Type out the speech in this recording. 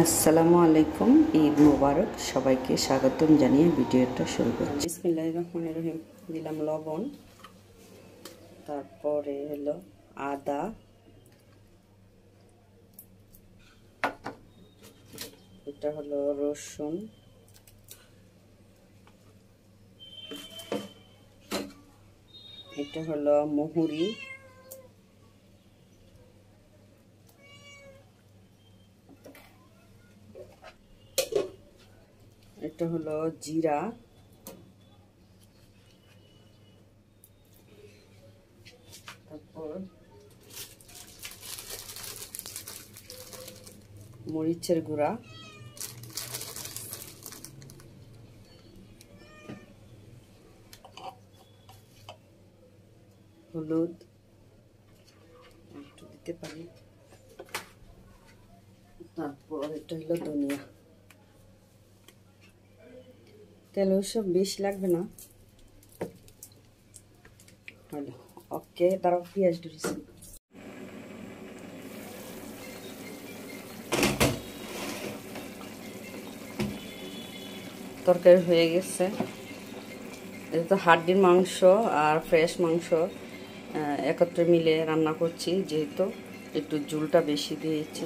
আসসালামু আলাইকুম, ঈদ মোবারক। সবাইকে স্বাগতম জানিয়ে ভিডিওটা শুরু করছি। বিসমিল্লাহির রহমানির রহিম। দিলাম লবণ, তারপরে হলো আদা, এটা হলো রসুন, এটা হলো মুহুরি, এটা হলো জিরা, তারপর মরিচের গুঁড়া, হলুদ একটু দিতে পারি, তারপর এটা হলো ধনিয়া। তেল ওসব বেশি লাগবে না, হলো ওকে। তারপর পেঁয়াজ দিয়েছি, তরকারি হয়ে গেছে। এটা তো হাড্ডির মাংস আর ফ্রেশ মাংস একত্রে মিলে রান্না করছি, যেহেতু একটু ঝোলটা বেশি দিয়েছি।